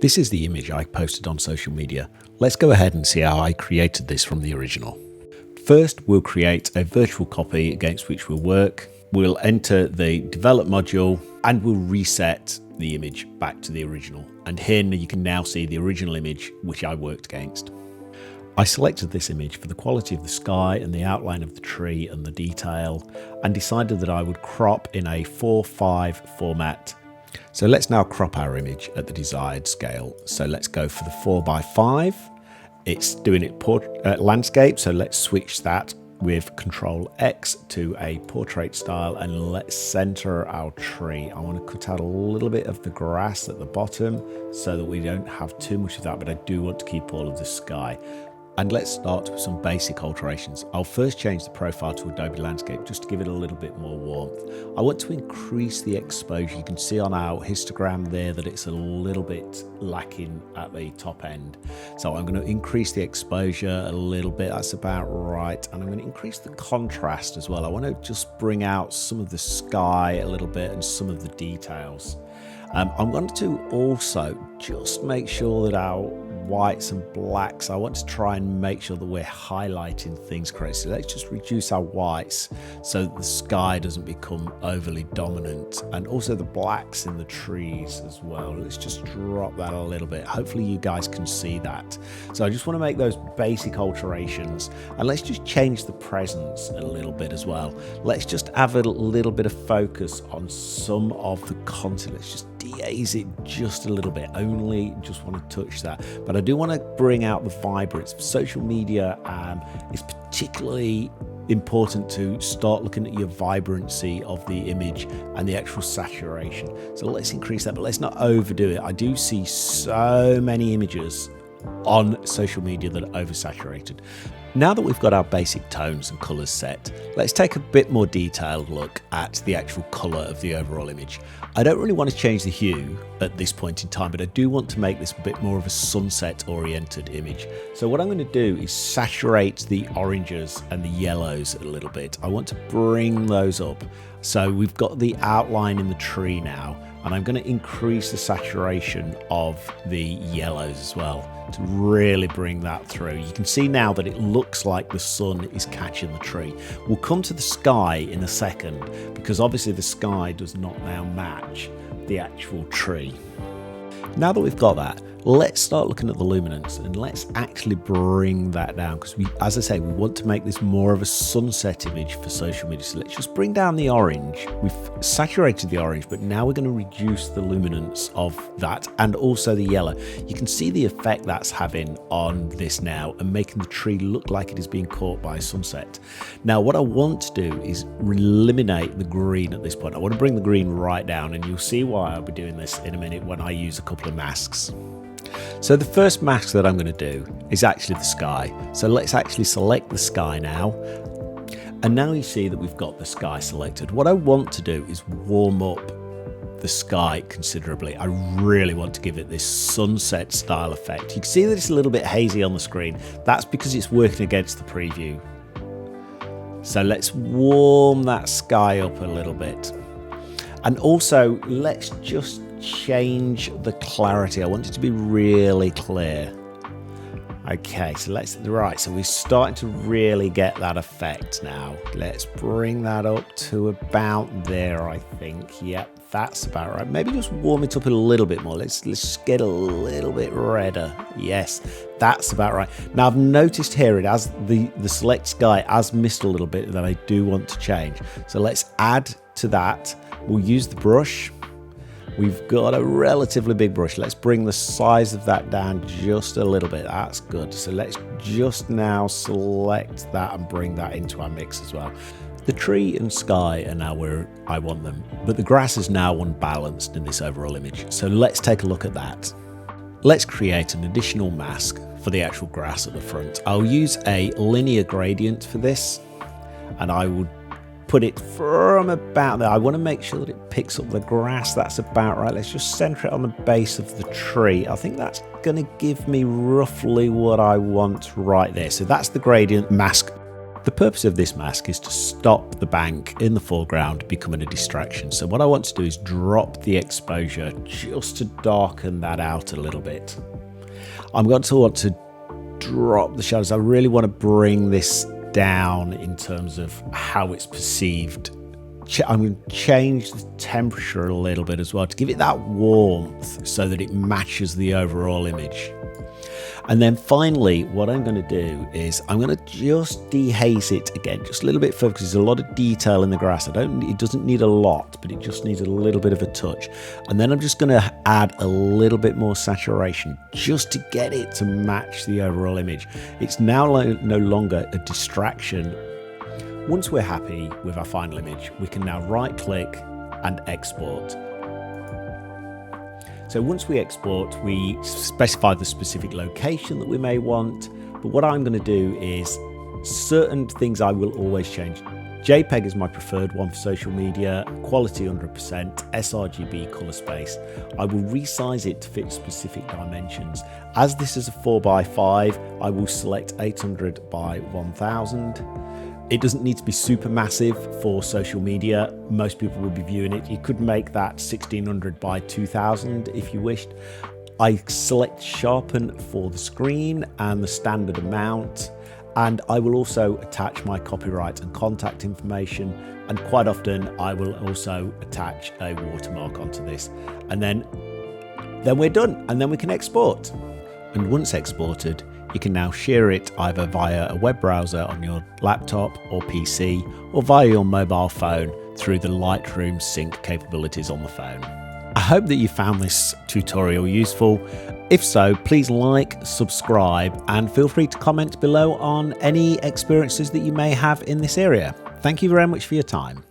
This is the image I posted on social media. Let's go ahead and see how I created this from the original. First, we'll create a virtual copy against which we'll work. We'll enter the develop module and we'll reset the image back to the original. And here you can now see the original image which I worked against. I selected this image for the quality of the sky and the outline of the tree and the detail, and decided that I would crop in a 4:5 format. So let's now crop our image at the desired scale. So let's go for the 4:5. It's doing it landscape, so let's switch that with Control X to a portrait style, and let's center our tree. I want to cut out a little bit of the grass at the bottom so that we don't have too much of that, but I do want to keep all of the sky. And let's start with some basic alterations. I'll first change the profile to Adobe Landscape just to give it a little bit more warmth. I want to increase the exposure. You can see on our histogram there that it's a little bit lacking at the top end. So I'm going to increase the exposure a little bit. That's about right. And I'm going to increase the contrast as well. I want to just bring out some of the sky a little bit and some of the details. I'm going to also just make sure that our whites and blacks, I want to try and make sure that we're highlighting things correctly. So let's just reduce our whites so that the sky doesn't become overly dominant, and also the blacks in the trees as well. Let's just drop that a little bit. Hopefully you guys can see that. So I just want to make those basic alterations, and let's just change the presence a little bit as well. Let's just have a little bit of focus on some of the content. Let's just de-haze it just a little bit. Only just want to touch that, but I do want to bring out the vibrance. Social media is particularly important to start looking at your vibrancy of the image and the actual saturation. So let's increase that, but let's not overdo it. I do see so many images on social media that are oversaturated. Now that we've got our basic tones and colours set, let's take a bit more detailed look at the actual colour of the overall image. I don't really want to change the hue at this point in time, but I do want to make this a bit more of a sunset oriented image. So what I'm going to do is saturate the oranges and the yellows a little bit. I want to bring those up. So we've got the outline in the tree now, and I'm going to increase the saturation of the yellows as well to really bring that through. You can see now that it looks like the sun is catching the tree. We'll come to the sky in a second, because obviously the sky does not now match the actual tree. Now that we've got that, let's start looking at the luminance, and let's actually bring that down, because as I say, we want to make this more of a sunset image for social media. So let's just bring down the orange. We've saturated the orange, but now we're going to reduce the luminance of that, and also the yellow. You can see the effect that's having on this now, and making the tree look like it is being caught by a sunset. Now what I want to do is eliminate the green at this point. I want to bring the green right down, and you'll see why I'll be doing this in a minute when I use a couple of masks. So the first mask that I'm going to do is actually the sky. So let's actually select the sky now. And now you see that we've got the sky selected. What I want to do is warm up the sky considerably. I really want to give it this sunset style effect. You can see that it's a little bit hazy on the screen. That's because it's working against the preview. So let's warm that sky up a little bit. And also let's just change the clarity. I want it to be really clear. Okay, so so we're starting to really get that effect now. Let's bring that up to about there, I think. Yep, that's about right. Maybe just warm it up a little bit more. Let's just get a little bit redder. Yes, that's about right. Now I've noticed here it has the select sky has missed a little bit that I do want to change. So let's add to that. We'll use the brush. We've got a relatively big brush. Let's bring the size of that down just a little bit. That's good. So let's just now select that and bring that into our mix as well. The tree and sky are now where I want them, but the grass is now unbalanced in this overall image. So let's take a look at that. Let's create an additional mask for the actual grass at the front. I'll use a linear gradient for this, and I will put it from about there. I want to make sure that it picks up the grass. That's about right. Let's just center it on the base of the tree. I think that's going to give me roughly what I want right there. So that's the gradient mask. The purpose of this mask is to stop the bank in the foreground becoming a distraction. So what I want to do is drop the exposure just to darken that out a little bit. I'm going to want to drop the shadows. I really want to bring this down in terms of how it's perceived. I'm going to change the temperature a little bit as well to give it that warmth so that it matches the overall image. And then finally, what I'm going to do is I'm going to just dehaze it again, just a little bit further, because there's a lot of detail in the grass. It doesn't need a lot, but it just needs a little bit of a touch. And then I'm just going to add a little bit more saturation just to get it to match the overall image. It's now no longer a distraction. Once we're happy with our final image, we can now right click and export. So once we export, we specify the specific location that we may want. But what I'm going to do is certain things I will always change. JPEG is my preferred one for social media, quality 100%, sRGB color space. I will resize it to fit specific dimensions. As this is a 4x5, I will select 800 by 1000. It doesn't need to be super massive for social media. Most people will be viewing it. You could make that 1600 by 2000 if you wished. I select sharpen for the screen and the standard amount. And I will also attach my copyright and contact information. And quite often I will also attach a watermark onto this. And then we're done. And then we can export. And once exported, you can now share it either via a web browser on your laptop or PC, or via your mobile phone through the Lightroom sync capabilities on the phone. I hope that you found this tutorial useful. If so, please like, subscribe, and feel free to comment below on any experiences that you may have in this area. Thank you very much for your time.